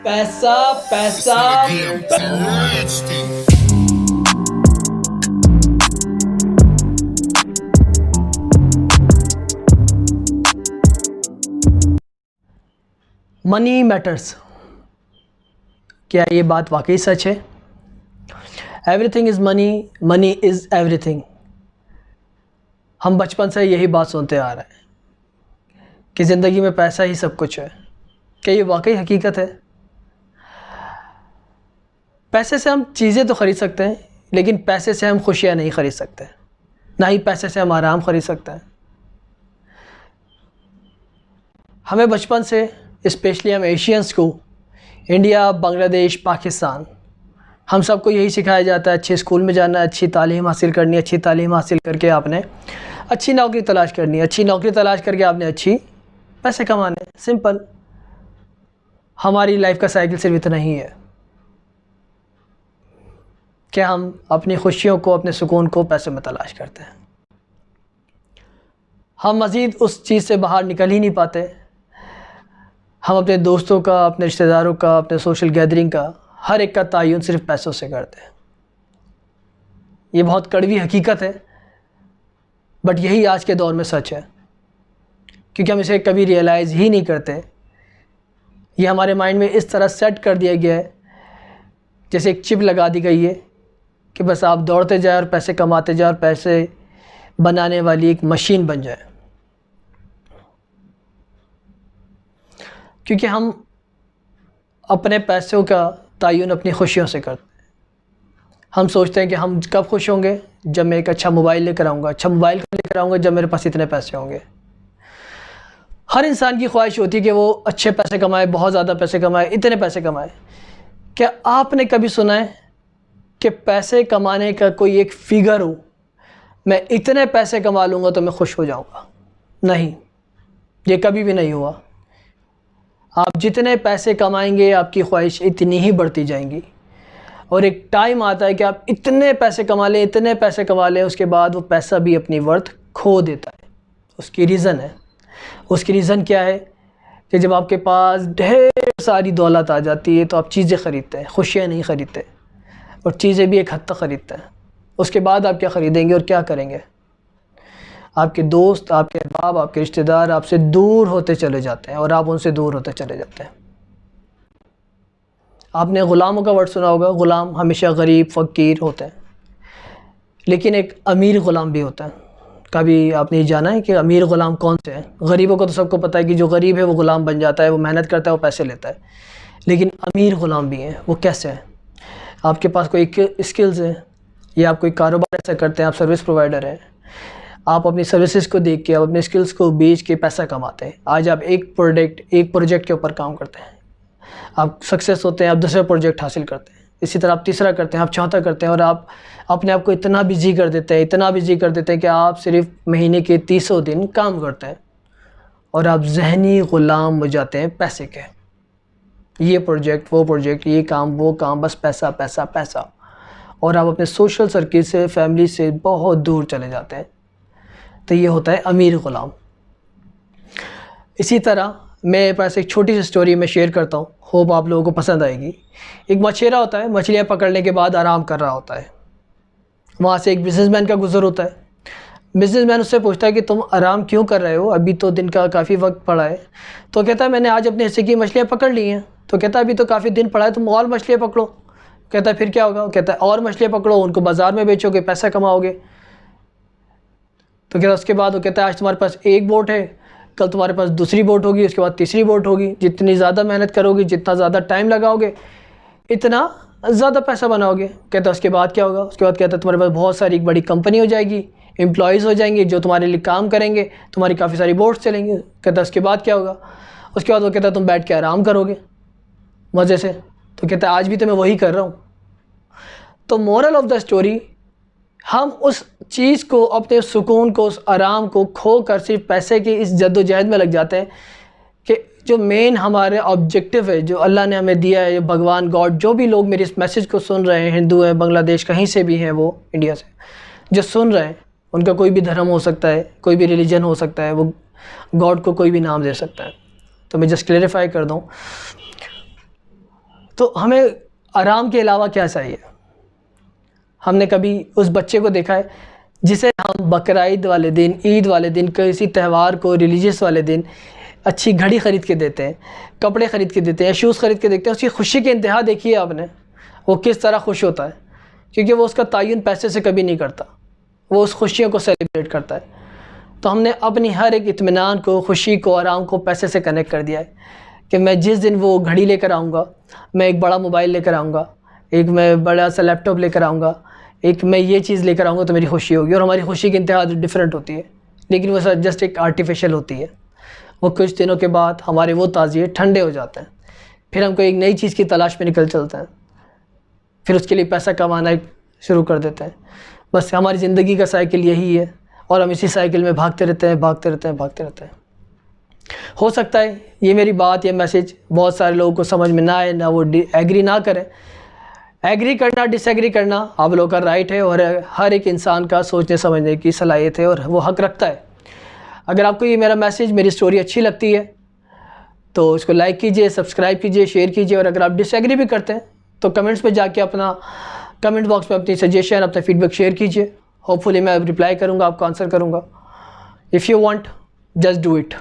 पैसा पैसा money matters. क्या ये बात वाकई सच है? Everything is money, money is everything. हम बचपन से यही बात सुनते आ रहे हैं कि ज़िंदगी में पैसा ही सब कुछ है। क्या ये वाकई हकीकत है? पैसे से हम चीज़ें तो ख़रीद सकते हैं, लेकिन पैसे से हम खुशियाँ नहीं ख़रीद सकते, ना ही पैसे से हम आराम ख़रीद सकते हैं। हमें बचपन से, स्पेशली हम एशियंस को, इंडिया, बांग्लादेश, पाकिस्तान, हम सबको यही सिखाया जाता है अच्छे स्कूल में जाना, अच्छी तालीम हासिल करनी, अच्छी तालीम हासिल करके आपने अच्छी नौकरी तलाश करनी, अच्छी नौकरी तलाश करके आपने अच्छी पैसे कमाने। सिंपल। हमारी लाइफ का साइकिल सिर्फ इतना ही है। क्या हम अपनी खुशियों को, अपने सुकून को पैसे में तलाश करते हैं? हम मज़ीद उस चीज़ से बाहर निकल ही नहीं पाते। हम अपने दोस्तों का, अपने रिश्तेदारों का, अपने सोशल गैदरिंग का, हर एक का तायुन सिर्फ पैसों से करते हैं। ये बहुत कड़वी हकीकत है, बट यही आज के दौर में सच है, क्योंकि हम इसे कभी रियलाइज़ ही नहीं करते। ये हमारे माइंड में इस तरह सेट कर दिया गया है, जैसे एक चिप लगा दी गई है कि बस आप दौड़ते जाए और पैसे कमाते जाए और पैसे बनाने वाली एक मशीन बन जाए। क्योंकि हम अपने पैसों का तायुन अपनी खुशियों से करते हैं। हम सोचते हैं कि हम कब खुश होंगे? जब मैं एक अच्छा मोबाइल लेकर आऊँगा। अच्छा मोबाइल कब लेकर आऊँगा? जब मेरे पास इतने पैसे होंगे। हर इंसान की ख्वाहिश होती है कि वो अच्छे पैसे कमाए, बहुत ज़्यादा पैसे कमाए, इतने पैसे कमाए। क्या आपने कभी सुना है कि पैसे कमाने का कोई एक फ़िगर हो, मैं इतने पैसे कमा लूँगा तो मैं खुश हो जाऊँगा? नहीं, ये कभी भी नहीं हुआ। आप जितने पैसे कमाएंगे, आपकी ख्वाहिश इतनी ही बढ़ती जाएंगी, और एक टाइम आता है कि आप इतने पैसे कमा लें, इतने पैसे कमा लें, उसके बाद वो पैसा भी अपनी वर्थ खो देता है। उसकी रीज़न है। उसकी रीज़न क्या है कि जब आपके पास ढेर सारी दौलत आ जाती है तो आप चीज़ें ख़रीदते हैं, खुशियाँ नहीं ख़रीदते, और चीज़ें भी एक हद तक ख़रीदते हैं। उसके बाद आप क्या ख़रीदेंगे और क्या करेंगे? आपके दोस्त, आपके अहबाब, आपके रिश्तेदार आपसे दूर होते चले जाते हैं और आप उनसे दूर होते चले जाते हैं। आपने ग़ुलामों का वर्ड सुना होगा। ग़ुलाम हमेशा गरीब, फ़कीर होते हैं, लेकिन एक अमीर ग़ुलाम भी होता है। कभी आपने ये जाना है कि अमीर ग़ुलाम कौन से हैं? गरीबों को तो सबको पता है कि जो गरीब है वो ग़ुलाम बन जाता है, वो मेहनत करता है, वो पैसे लेता है। लेकिन अमीर ग़ुलाम भी हैं। वो कैसे हैं? आपके पास कोई स्किल्स है, या आप कोई कारोबार ऐसा करते हैं, आप सर्विस प्रोवाइडर हैं, आप अपनी सर्विसेज को देख के, आप अपने स्किल्स को बेच के पैसा कमाते हैं। आज आप एक प्रोजेक्ट के ऊपर काम करते हैं, आप सक्सेस होते हैं, आप दूसरा प्रोजेक्ट हासिल करते हैं, इसी तरह आप तीसरा करते हैं, आप चौथा करते हैं, और आप अपने आप को इतना बिजी कर देते हैं, इतना बिजी कर देते हैं कि आप सिर्फ महीने के 300 दिन काम करते हैं, और आप ज़हनी ग़ुलाम हो जाते हैं पैसे के। ये प्रोजेक्ट, वो प्रोजेक्ट, ये काम, वो काम, बस पैसा पैसा पैसा। और आप अपने सोशल सर्किल से, फैमिली से बहुत दूर चले जाते हैं। तो ये होता है अमीर ग़ुलाम। इसी तरह मेरे पास एक छोटी सी स्टोरी मैं शेयर करता हूँ, होप आप लोगों को पसंद आएगी। एक मछेरा होता है, मछलियाँ पकड़ने के बाद आराम कर रहा होता है। वहाँ से एक बिज़नेसमैन का गुज़र होता है। बिज़नेसमैन उससे पूछता है कि तुम आराम क्यों कर रहे हो? अभी तो दिन का काफ़ी वक्त पड़ा है। तो कहता है मैंने आज अपने हिस्से की मछलियाँ पकड़ ली हैं। तो कहता है अभी तो काफ़ी दिन पड़ा है, तुम और मछलियाँ पकड़ो। कहता है फिर क्या होगा? कहता है और मछलियाँ पकड़ो, उनको बाज़ार में बेचोगे, पैसा कमाओगे। तो कहता उसके बाद वो कहता है आज तुम्हारे पास एक बोट है, कल तुम्हारे पास दूसरी बोट होगी, उसके बाद तीसरी बोट होगी। जितनी ज़्यादा मेहनत करोगे, जितना ज़्यादा टाइम लगाओगे, इतना ज़्यादा पैसा बनाओगे। कहता है उसके बाद क्या होगा? उसके बाद कहता है तुम्हारे पास बहुत सारी एक बड़ी कंपनी हो जाएगी, एम्प्लॉयज़ हो जाएंगे जो तुम्हारे लिए काम करेंगे, तुम्हारी काफ़ी सारी बोट्स चलेंगे। कहता है उसके बाद क्या होगा? उसके बाद वो कहता है तुम बैठ के आराम करोगे मज़े से। तो कहता है आज भी तो मैं वही कर रहा हूँ। तो मोरल ऑफ़ द स्टोरी, हम उस चीज़ को, अपने सुकून को, उस आराम को खो कर सिर्फ पैसे की इस जद्दोजहद में लग जाते हैं कि जो मेन हमारे ऑब्जेक्टिव है, जो अल्लाह ने हमें दिया है, भगवान, गॉड, जो भी लोग मेरे इस मैसेज को सुन रहे हैं, हिंदू हैं, बांग्लादेश, कहीं से भी हैं, वो इंडिया से जो सुन रहे हैं, उनका कोई भी धर्म हो सकता है, कोई भी रिलीजन हो सकता है, वो गॉड को कोई भी नाम दे सकता है। तो मैं जस्ट क्लेरिफाई कर दूँ, तो हमें आराम के अलावा क्या चाहिए? हमने कभी उस बच्चे को देखा है जिसे हम बकरीद वाले दिन, ईद वाले दिन, किसी त्यौहार को, रिलीजियस वाले दिन अच्छी घड़ी ख़रीद के देते हैं, कपड़े ख़रीद के देते हैं, शूज़ ख़रीद के देते हैं, उसकी खुशी की इंतहा देखिए आपने, वो किस तरह खुश होता है, क्योंकि वो उसका तायुन पैसे से कभी नहीं करता, वो उस खुशियों को सेलिब्रेट करता है। तो हमने अपनी हर एक इत्मीनान को, खुशी को, आराम को पैसे से कनेक्ट कर दिया है कि मैं जिस दिन वो घड़ी लेकर आऊँगा, मैं एक बड़ा मोबाइल लेकर आऊँगा, एक मैं बड़ा सा लैपटॉप लेकर आऊँगा, एक मैं ये चीज़ लेकर आऊँगा तो मेरी खुशी होगी। और हमारी खुशी की इंतहा डिफरेंट होती है, लेकिन वो जस्ट एक आर्टिफिशियल होती है। वो कुछ दिनों के बाद हमारे वो ताज़िए ठंडे हो जाते हैं, फिर हमको एक नई चीज़ की तलाश में निकल चलते हैं, फिर उसके लिए पैसा कमाना शुरू कर देते हैं। बस हमारी ज़िंदगी का साइकिल यही है और हम इसी साइकिल में भागते रहते हैं। हो सकता है ये मेरी बात, ये मैसेज बहुत सारे लोगों को समझ में ना आए, ना वो एग्री ना करें। एग्री करना, डिसएग्री करना आप लोगों का राइट है और हर एक इंसान का सोचने समझने की सलाहियत है और वो हक़ रखता है। अगर आपको ये मेरा मैसेज, मेरी स्टोरी अच्छी लगती है तो इसको लाइक कीजिए, सब्सक्राइब कीजिए, शेयर कीजिए। और अगर आप डिसएग्री भी करते हैं तो कमेंट्स में जाके अपना कमेंट बॉक्स में अपनी सजेशन, अपना फीडबैक शेयर कीजिए। होपफुली मैं रिप्लाई करूँगा, आपको आंसर करूँगा। If you want, just do it.